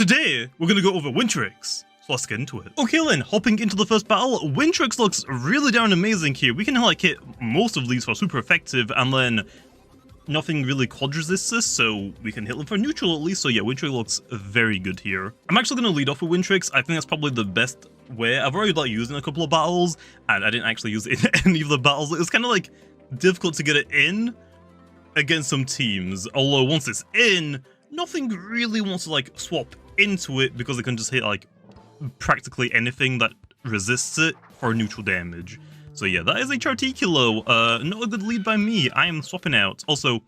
Today, we're gonna go over WINTRIX, so let's get into it. Okay then, hopping into the first battle, WINTRIX looks really darn amazing here. We can like hit most of these for super effective, and then nothing really quad resists us, so we can hit them for neutral at least. So yeah, WINTRIX looks very good here. I'm actually gonna lead off with WINTRIX. I think that's probably the best way. I've already like used it in a couple of battles, and I didn't actually use it in any of the battles. It was kind of like difficult to get it in against some teams, although once it's in, nothing really wants to like swap into it because it can just hit like practically anything that resists it for neutral damage. So yeah, that is a Chartikilo. Not a good lead by me. I am swapping out. Also,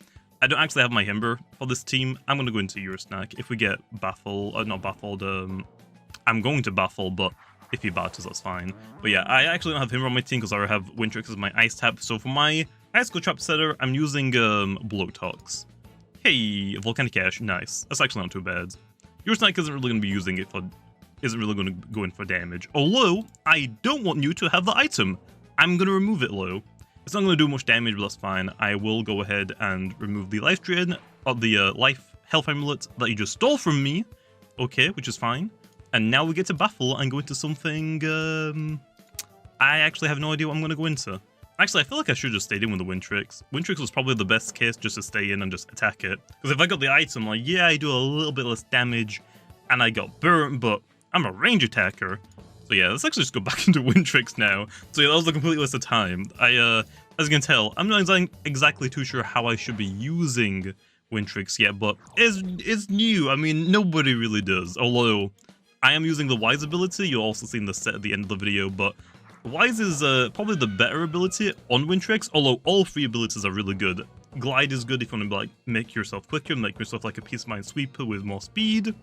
I don't actually have my Himber for this team. I'm going to go into Eurosnack. If we get not baffled, I'm going to baffle, but if he batters, that's fine. But yeah, I actually don't have Himber on my team because I already have WINTRIX as my Ice Tap. So for my Ice Go Trap setter, I'm using Bloatox. Hey, Volcanic Ash, nice. That's actually not too bad. Eurosnack isn't really going to be using it for, isn't really going to go in for damage. Although, I don't want you to have the item. I'm going to remove it low. It's not going to do much damage, but that's fine. I will go ahead and remove the Life Drain, or the Life Health Amulet that you just stole from me. Okay, which is fine. And now we get to Baffle and go into something, I actually have no idea what I'm going to go into. Actually, I feel like I should have just stayed in with the WINTRIX. WINTRIX was probably the best case just to stay in and just attack it. Because if I got the item, like, yeah, I do a little bit less damage, and I got burnt, but I'm a range attacker. So yeah, let's actually just go back into WINTRIX now. So yeah, that was a complete waste of time. As you can tell, I'm not exactly too sure how I should be using WINTRIX yet, but it's new. I mean, nobody really does. Although, I am using the Wise ability. You'll also see in the set at the end of the video, but Wise is probably the better ability on WINTRIX, although all three abilities are really good. Glide is good if you want to like make yourself quicker, make yourself like a Peace of Mind sweeper with more speed.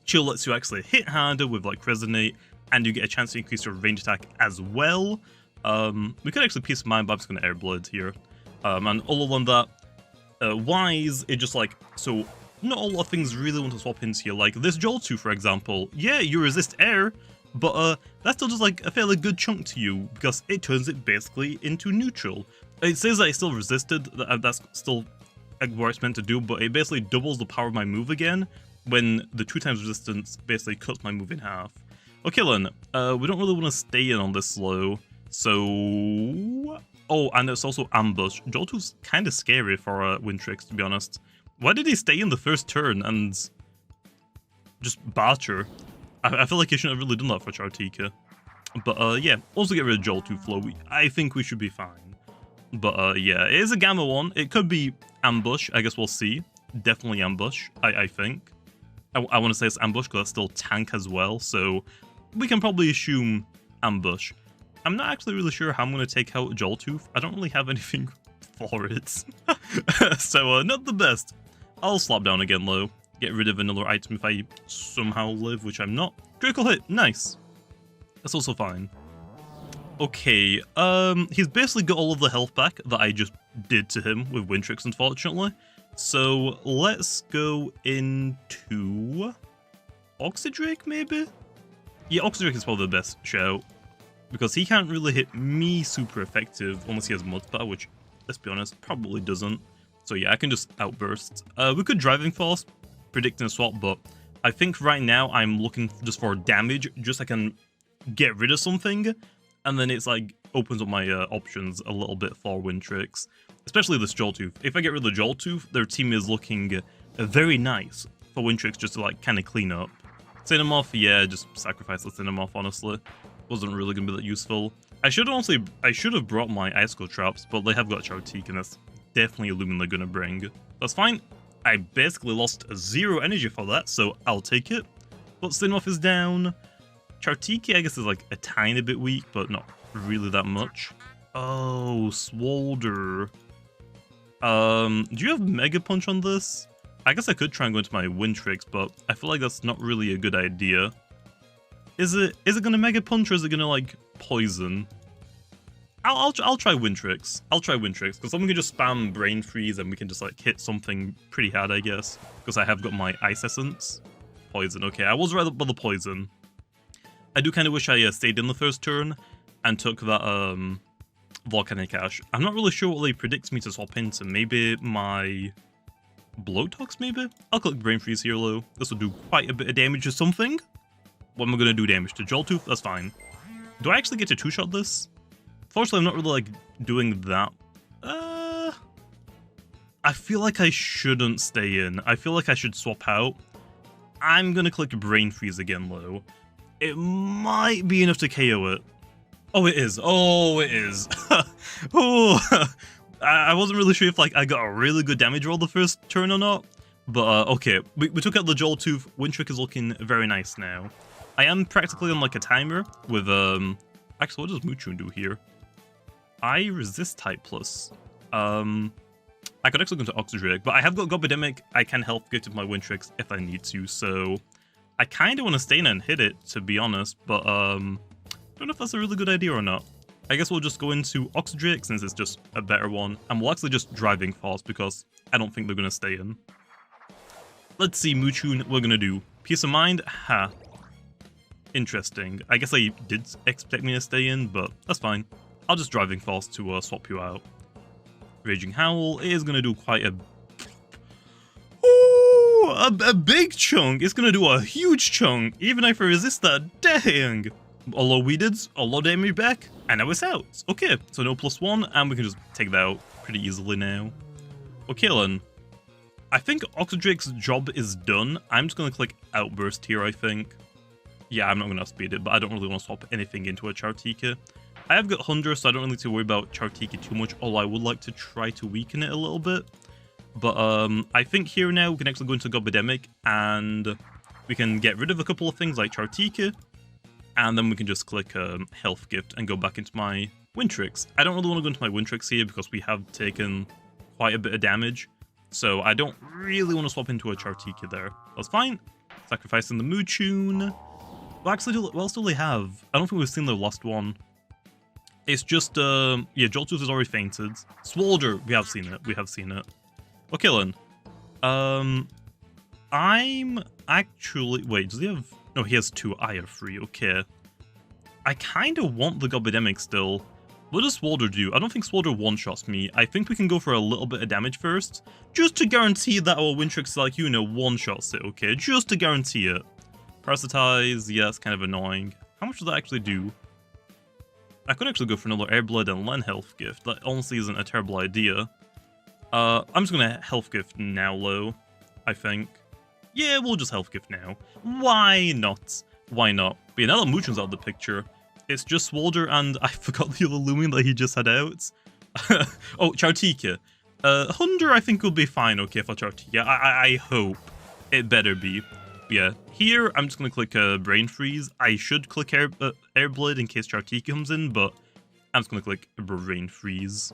Chill lets you actually hit harder with like Resonate, and you get a chance to increase your range attack as well. We could actually Peace of Mind, but I'm just going to Airblade here. And other than that, Wise, it just like, so not a lot of things really want to swap into here. Like this Joltu, for example. Yeah, you resist air, but that still does like a fairly good chunk to you because it turns it basically into neutral. It says that it's still resisted, that's still what it's meant to do, but it basically doubles the power of my move again when the 2x resistance basically cuts my move in half. Okay then, we don't really want to stay in on this slow, so... Oh, and it's also Ambush. Joltu's kind of scary for WINTRIX, to be honest. Why did he stay in the first turn and just batter? I feel like he shouldn't have really done that for Chartika. But yeah, also get rid of Joltu flow. I think we should be fine. But yeah, it is a Gamma one. It could be Ambush. I guess we'll see. Definitely Ambush, I think. I want to say it's Ambush because that's still tank as well. So we can probably assume Ambush. I'm not actually really sure how I'm going to take out Joltu. I don't really have anything for it. So not the best. I'll slap down again low. Get rid of another item if I somehow live, which I'm not. Critical hit, nice. That's also fine. Okay, he's basically got all of the health back that I just did to him with WINTRIX, unfortunately. So let's go into Oxydrake, maybe? Yeah, Oxydrake is probably the best shout, because he can't really hit me super effective unless he has Mud Spat, which, let's be honest, probably doesn't. So yeah, I can just Outburst. We could Driving Force, predicting a swap, but I think right now I'm looking just for damage, just so I can get rid of something, and then it's like opens up my options a little bit for WINTRIX, especially this Joltooth. If I get rid of the Joltooth, their team is looking very nice for WINTRIX just to like kind of clean up. Cinemoth, yeah, just sacrifice the Cinemoth, honestly. Wasn't really going to be that useful. I should have brought my Ice Go Traps, but they have got Chartik, and that's definitely a Loomian they're going to bring. That's fine. I basically lost 0 energy for that, so I'll take it. But Cinemoth is down. Chartiki, I guess, is like a tiny bit weak, but not really that much. Oh, Swolder. Do you have Mega Punch on this? I guess I could try and go into my WINTRIX, but I feel like that's not really a good idea. Is it gonna Mega Punch, or is it gonna like Poison? I'll try WINTRIX. I'll try WINTRIX, because someone can just spam Brain Freeze and we can just like hit something pretty hard, I guess. Because I have got my Ice Essence. Poison, okay, I was right about the Poison. I do kind of wish I stayed in the first turn and took that Volcanic Ash. I'm not really sure what they predict me to swap into. Maybe my Blowtox maybe? I'll click Brain Freeze here, low. This will do quite a bit of damage to something. What am I going to do damage to? Joltooth? That's fine. Do I actually get to two-shot this? Fortunately, I'm not really, like, doing that. I feel like I shouldn't stay in. I feel like I should swap out. I'm going to click Brain Freeze again, low. It might be enough to KO it. Oh, it is. Oh, it is. Oh, I wasn't really sure if, like, I got a really good damage roll the first turn or not. But, okay. We took out the Joltooth. WINTRIX is looking very nice now. I am practically on, like, a timer with, Actually, what does Moochun do here? I resist type plus. I could actually go into Oxydrake, but I have got Gobidemic. I can health gift with my WINTRIX if I need to, so I kind of want to stay in and hit it, to be honest, but don't know if that's a really good idea or not. I guess we'll just go into Oxydrake since it's just a better one, and we'll actually just driving fast because I don't think they're going to stay in. Let's see, Moochun, we're going to do Peace of Mind. Ha. Interesting. I guess I did expect me to stay in, but that's fine. I'll just driving fast to swap you out. Raging Howl is going to do quite a... Ooh, a big chunk. It's going to do a huge chunk, even if I resist that. Dang. Although we did a lot of damage back, and now it's out. Okay, so no +1, and we can just take that out pretty easily now. Okay, then. I think Oxydrake's job is done. I'm just going to click Outburst here, I think. Yeah, I'm not going to speed it, but I don't really want to swap anything into a Chartika. I have got Hunger, so I don't really need to worry about Chartika too much, although I would like to try to weaken it a little bit. But I think here now we can actually go into Gobidemic, and we can get rid of a couple of things like Chartika, and then we can just click Health Gift and go back into my WINTRIX. I don't really want to go into my WINTRIX here because we have taken quite a bit of damage, so I don't really want to swap into a Chartika there. That's fine. Sacrificing the Moochun. Well, actually, what else do they have? I don't think we've seen the last one. It's just, yeah, Joltooth has already fainted. Swalder, we have seen it. We have seen it. Okay, then. I'm actually... Wait, does he have... No, he has 2. I have 3. Okay. I kind of want the Gobidemic still. What does Swalder do? I don't think Swalder one-shots me. I think we can go for a little bit of damage first. Just to guarantee that our WINTRIX, like, you know, one-shots it, okay? Just to guarantee it. Parasitize, yeah, it's kind of annoying. How much does that actually do? I could actually go for another Air Blood and Len Health Gift. That honestly isn't a terrible idea. I'm just gonna Health Gift now, low, I think. Yeah, we'll just Health Gift now. Why not? Why not? But yeah, now that Moochun's out of the picture, it's just Swalder and I forgot the other Loomian that he just had out. Oh, Chartika. Hunder I think will be fine, okay, for Chartika. I hope. It better be. Yeah, here I'm just going to click Brain Freeze. I should click Air Blade in case Chartika comes in, but I'm just going to click Brain Freeze.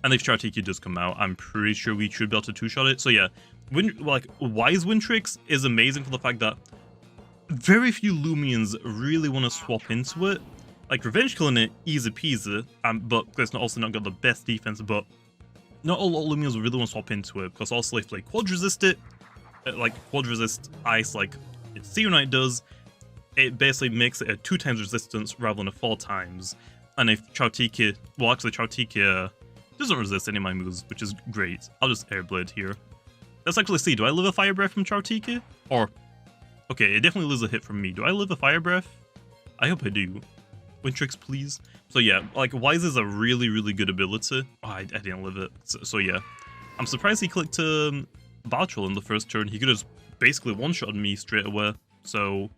And if Chartika does come out, I'm pretty sure we should be able to two-shot it. So yeah, Wise WINTRIX is amazing for the fact that very few Loomians really want to swap into it. Like, Revenge Killing it, easy peasy, but it's also not got the best defense, but not a lot of Loomians really want to swap into it, because also if they quad resist it, like quad resist ice like Seonite does, it basically makes it a 2 times resistance rather than a 4 times. And if Chartika, well actually Chartika doesn't resist any of my moves, which is great. I'll just Air Blade here. Let's actually see, do I live a Fire Breath from Chartika? Or, okay, it definitely lives a hit from me. Do I live a Fire Breath? I hope I do. WINTRIX, please. So yeah, like Wise is a really, really good ability. Oh, I didn't live it. So yeah, I'm surprised he clicked Bartrel in the first turn. He could have basically one-shotted me straight away. So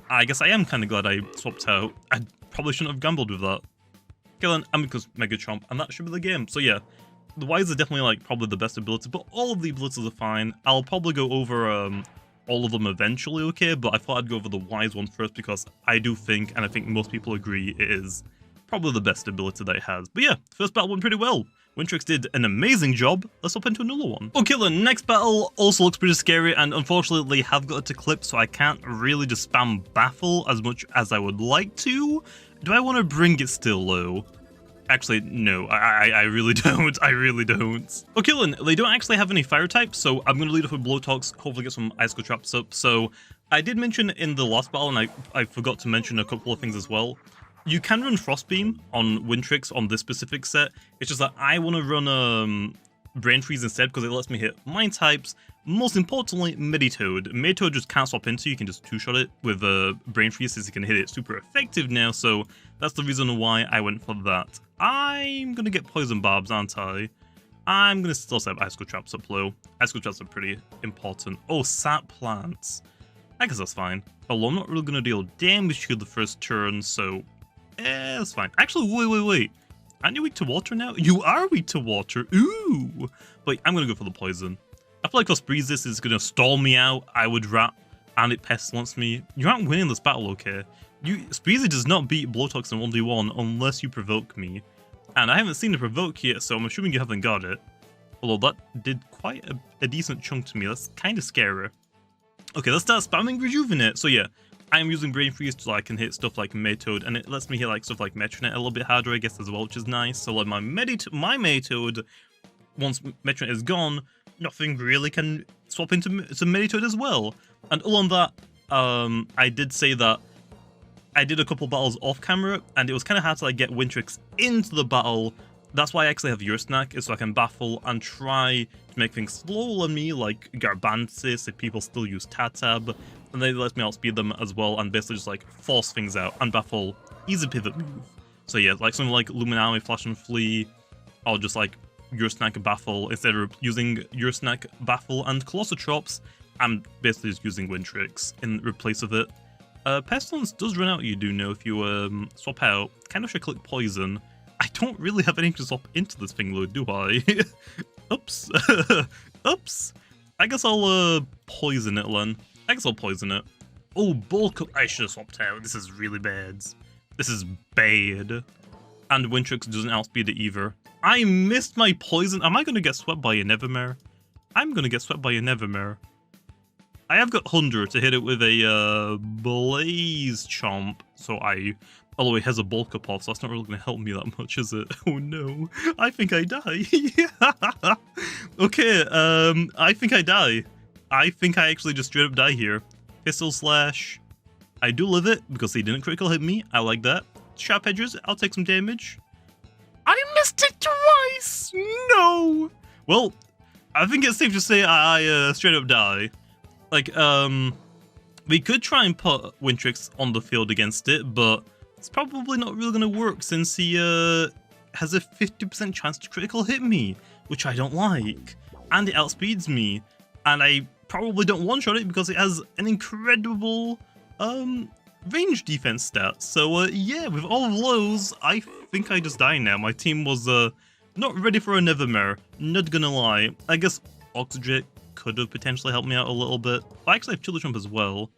I guess I am kind of glad I swapped out. I probably shouldn't have gambled with that. Okay then, and because Mega Chomp, and that should be the game. So yeah, the Wise is definitely like probably the best ability, but all of the abilities are fine. I'll probably go over all of them eventually, okay? But I thought I'd go over the Wise one first because I do think, and I think most people agree, it is probably the best ability that it has. But yeah, first battle went pretty well. WINTRIX did an amazing job. Let's hop into another one. Okay, the next battle also looks pretty scary, and unfortunately they have got it to clip, so I can't really just spam Baffle as much as I would like to. Do I want to bring it still low? Actually, no, I really don't. I really don't. Okay, then, they don't actually have any fire types, so I'm going to lead off with Blowtox, hopefully get some Icicle Traps up. So, I did mention in the last battle, and I forgot to mention a couple of things as well. You can run Frostbeam on WINTRIX on this specific set. It's just that I want to run Brain Freeze instead because it lets me hit Mine types most importantly, Meditoad. Meditoad just can't swap into, you can just two-shot it with Brain Freeze since you can hit it super effective now, so that's the reason why I went for that. I'm gonna get Poison Barbs, aren't I? I'm gonna still set Ice Cold Traps up low. Ice Cold Traps are pretty important. Oh, Sap Plants. I guess that's fine. Although I'm not really gonna deal damage to the first turn, so that's fine. Actually, wait. Aren't you weak to water now? You are weak to water. Ooh. But I'm gonna go for the poison. I feel like Ospreezes is gonna stall me out. I would rat and it pestilence me. You aren't winning this battle, okay? Spreezy does not beat Blowtox in 1v1 unless you provoke me. And I haven't seen the provoke yet, so I'm assuming you haven't got it. Although that did quite a decent chunk to me. That's kind of scary. Okay, let's start spamming Rejuvenate. So yeah, I'm using Brain Freeze so I can hit stuff like Meditoad, and it lets me hit like stuff like Metronet a little bit harder, I guess, as well, which is nice. So like my Meditoad, once Metronet is gone, nothing really can swap into Meditoad as well. And all on that, I did say that I did a couple battles off camera, and it was kind of hard to like get WINTRIX into the battle. That's why I actually have your snack, is so I can baffle and try to make things slower on me, like Garbansis if people still use Tatab, and then it lets me outspeed them as well, and basically just like force things out and baffle. Easy pivot move. So yeah, like something like Luminami, Flash and Flee, I'll just like your snack baffle instead of using your snack baffle and Colossotrops. I'm basically just using WINTRIX in replace of it. Pestilence does run out, you do know, if you swap out. Kind of should click Poison. I don't really have anything to swap into this thing though, do I? Oops. Oops. I guess I'll poison it, Len. I guess I'll poison it. Oh, bulk up. I should have swapped out. This is really bad. This is bad. And WINTRIX doesn't outspeed it either. I missed my poison. Am I going to get swept by a Nevermare? I'm going to get swept by a Nevermare. I have got 100 to hit it with a Blaze Chomp, so although it has a bulk up off, so that's not really going to help me that much, is it? Oh no, I think I die. Okay, I think I die. I think I actually just straight up die here. Pistol Slash. I do live it, because he didn't critical hit me. I like that. Sharp Edges, I'll take some damage. I missed it twice! No! Well, I think it's safe to say I straight up die. Like, we could try and put WINTRIX on the field against it, but it's probably not really going to work since he has a 50% chance to critical hit me, which I don't like. And it outspeeds me, and I probably don't one-shot it because it has an incredible range defense stat. So yeah, with all of those, I think I just die now. My team was not ready for a Nevermare, not gonna lie. I guess Oxygen could have potentially helped me out a little bit. I actually have Chili Chomp as well.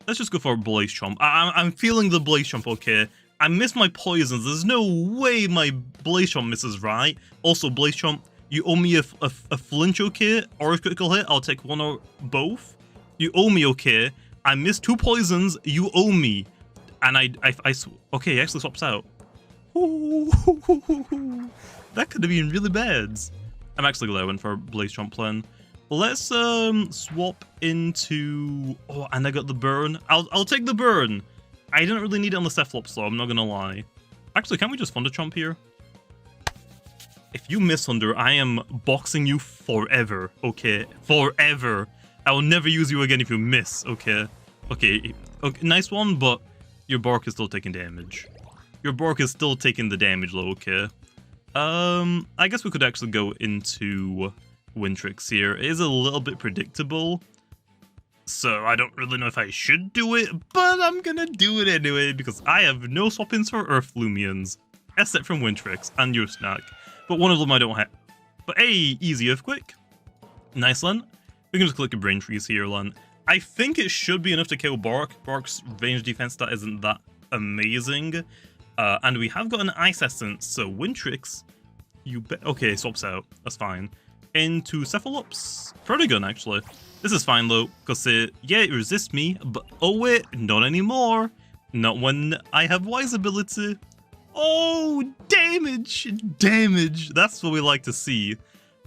Let's just go for Blaze Chomp. I'm feeling the Blaze Chomp, okay? I missed my poisons. There's no way my Blaze Chomp misses, right? Also, Blaze Chomp, you owe me a flinch, okay? Or a critical hit. I'll take one or both. You owe me, okay? I missed 2 poisons. You owe me. And okay, he actually swaps out. Ooh, that could have been really bad. I'm actually glad I went for Blaze Chomp plan. Let's swap into... Oh, and I got the burn. I'll take the burn. I didn't really need it on the Cephalops, though, I'm not gonna lie. Actually, can't we just Thunder Chomp here? If you miss Thunder, I am boxing you forever, okay? Forever. I will never use you again if you miss, okay? Okay, nice one, but your Bark is still taking damage. Your Bark is still taking the damage, though, okay? I guess we could actually go into WINTRIX here. It is a little bit predictable, so I don't really know if I should do it, but I'm gonna do it anyway because I have no swap-ins for Earth Loomians, except from WINTRIX and your snack, but one of them I don't have. But hey, easy Earthquake. Nice, Len. We can just click a Brain Freeze here, Len. I think it should be enough to kill Bark. Bark's range defense stat isn't that amazing. And we have got an Ice Essence, so WINTRIX, you bet. Okay, swaps out. That's fine. Into Cephalops. Protogun, actually. This is fine, though, because it resists me, but oh wait, not anymore. Not when I have Wise ability. Oh, damage! Damage! That's what we like to see.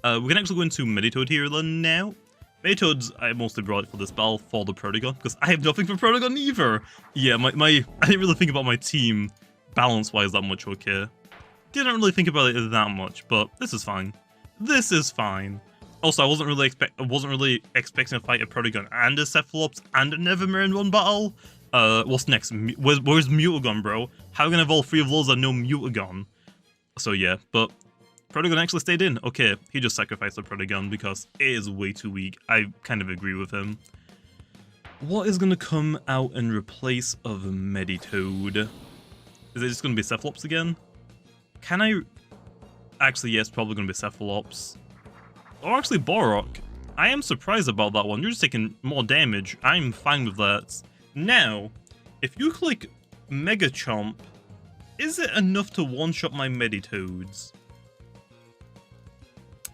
We can actually go into Meditoad here then now. Meditoads, I mostly brought it for this battle for the Protogun, because I have nothing for Protogun either. Yeah, I didn't really think about my team balance-wise that much, okay? Didn't really think about it that much, but this is fine. This is fine. Also, I wasn't really expecting to fight a Protagon and a Cephalops and a Nevermere in one battle. What's next? Where's Mutagon, bro? How are we gonna have all three of those and no Mutagon? So yeah, but Protagon actually stayed in. Okay, he just sacrificed the Protagon because it is way too weak. I kind of agree with him. What is gonna come out in replace of Meditoad? Is it just gonna be Cephalops again? Can I... Actually, yes, probably gonna be Cephalops. Or actually Borok. I am surprised about that one. You're just taking more damage. I'm fine with that. Now, if you click Mega Chomp, is it enough to one-shot my Meditoads?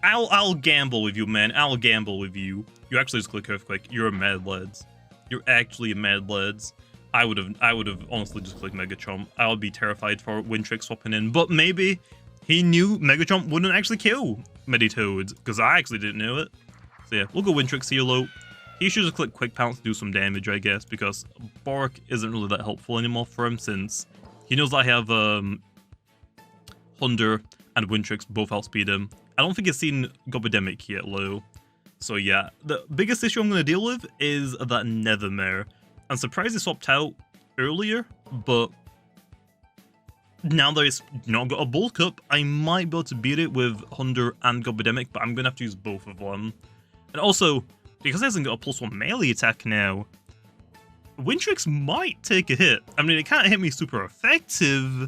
I'll gamble with you, man. I'll gamble with you. You actually just click Earthquake. You're a mad lads. You're actually a mad lads. I would have honestly just clicked Mega Chomp. I would be terrified for WINTRIX swapping in, but maybe he knew Mega Chomp wouldn't actually kill Meditoads, because I actually didn't know it. So yeah, we'll go WINTRIX Hilo. He should just click Quick Pounce to do some damage, I guess, because Borok isn't really that helpful anymore for him, since he knows that I have Thunder and WINTRIX both outspeed him. I don't think he's seen Gobidemic yet, though. So yeah, the biggest issue I'm going to deal with is that Nevermere. I'm surprised he swapped out earlier, but now that it's not got a bulk up, I might be able to beat it with Thunder and Gobidemic, but I'm going to have to use both of them. And also, because it hasn't got a +1 melee attack now, WINTRIX might take a hit. I mean, it can't hit me super effective,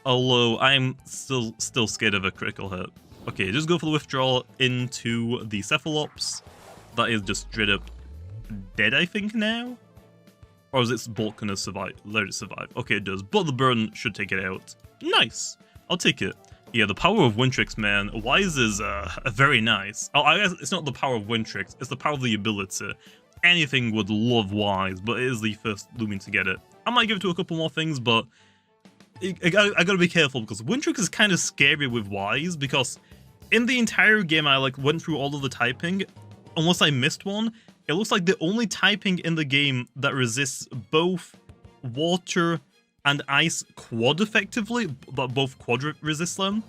although I'm still scared of a critical hit. Okay, just go for the withdrawal into the Cephalops. That is just straight up dead, I think, now? Or is its bulk gonna survive? Let it survive. Okay, it does, but the burn should take it out. Nice! I'll take it. Yeah, the power of WINTRIX, man. Wise is very nice. Oh, I guess it's not the power of WINTRIX, it's the power of the ability. Anything would love Wise, but it is the first Loomian to get it. I might give it to a couple more things, but I gotta be careful, because WINTRIX is kind of scary with Wise, because in the entire game I went through all of the typing, unless I missed one. It looks like the only typing in the game that resists both water and ice quad effectively, but both quad resist them,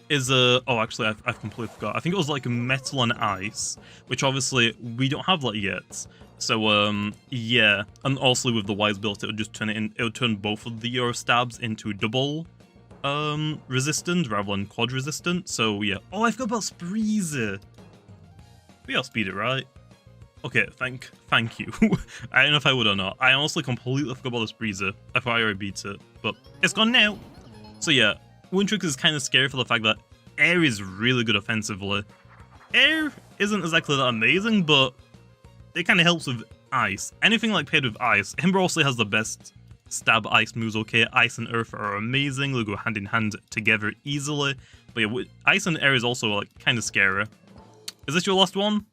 is oh, actually I've completely forgot. I think it was like metal and ice, which obviously we don't have that yet. So yeah, and also with the Wise build, it would just turn it would turn both of the stabs into double resistant rather than quad resistant. So yeah. Oh, I forgot about Spreezer. We outspeed it, right? Okay, thank you. I don't know if I would or not. I honestly completely forgot about the Spreezer. I thought I already beat it, but it's gone now. So yeah, WINTRIX is kind of scary for the fact that Air is really good offensively. Air isn't exactly that amazing, but it kind of helps with Ice. Anything like paired with Ice. Himber also has the best stab Ice moves, okay? Ice and Earth are amazing. They go hand in hand together easily. But yeah, Ice and Air is also kind of scary. Is this your last one?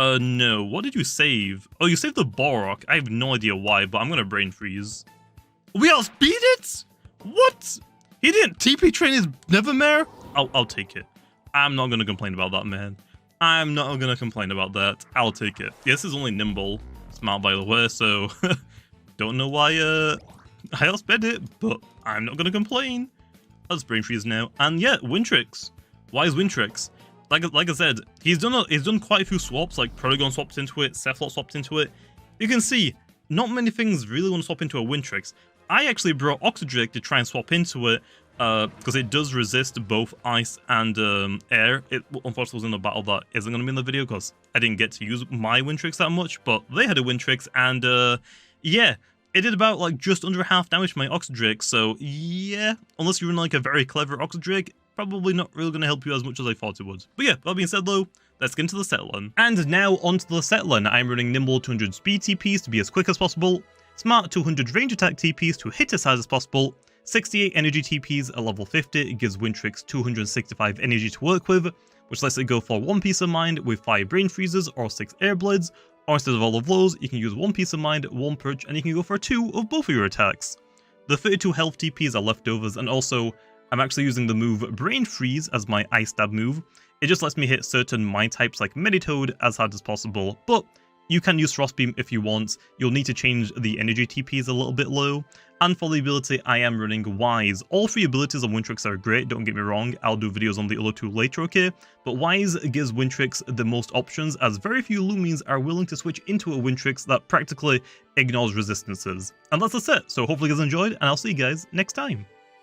No. What did you save? Oh, you saved the Borok. I have no idea why, but I'm gonna brain freeze. We outspeed it? What? He didn't TP train his Nevermere? I'll take it. I'm not gonna complain about that, man. I'm not gonna complain about that. I'll take it. Yeah, this is only Nimble. Smart, by the way, so don't know why I outsped it, but I'm not gonna complain. Let's brain freeze now. And yeah, WINTRIX. Why is WINTRIX? Like I said, he's done quite a few swaps, like Protagon swapped into it, Cephalops swapped into it. You can see, not many things really want to swap into a WINTRIX. I actually brought Oxydrake to try and swap into it, because it does resist both ice and air. It unfortunately was in a battle that isn't going to be in the video, because I didn't get to use my WINTRIX that much, but they had a WINTRIX, and yeah, it did about just under half damage to my Oxydrake, so yeah, unless you're in a very clever Oxydrake, probably not really going to help you as much as I thought it would. But yeah, that being said though, let's get into the set line. And now onto the set line. I'm running Nimble 200 speed TPs to be as quick as possible, Smart 200 range attack TPs to hit as hard as possible, 68 energy TPs at level 50 gives WINTRIX 265 energy to work with, which lets it go for 1 Peace of Mind with 5 Brain Freezes or 6 Air Blades, or instead of all of those, you can use 1 Peace of Mind, 1 Purge, and you can go for 2 of both of your attacks. The 32 health TPs are leftovers, and also I'm actually using the move Brain Freeze as my Ice Stab move. It just lets me hit certain mine types like Meditoad as hard as possible, but you can use Frostbeam if you want. You'll need to change the energy TPs a little bit low, And for the ability, I am running Wise. All 3 abilities on WINTRIX are great, don't get me wrong, I'll do videos on the other 2 later, okay? But Wise gives WINTRIX the most options, as very few Loomians are willing to switch into a WINTRIX that practically ignores resistances. And that's it, so hopefully you guys enjoyed, and I'll see you guys next time.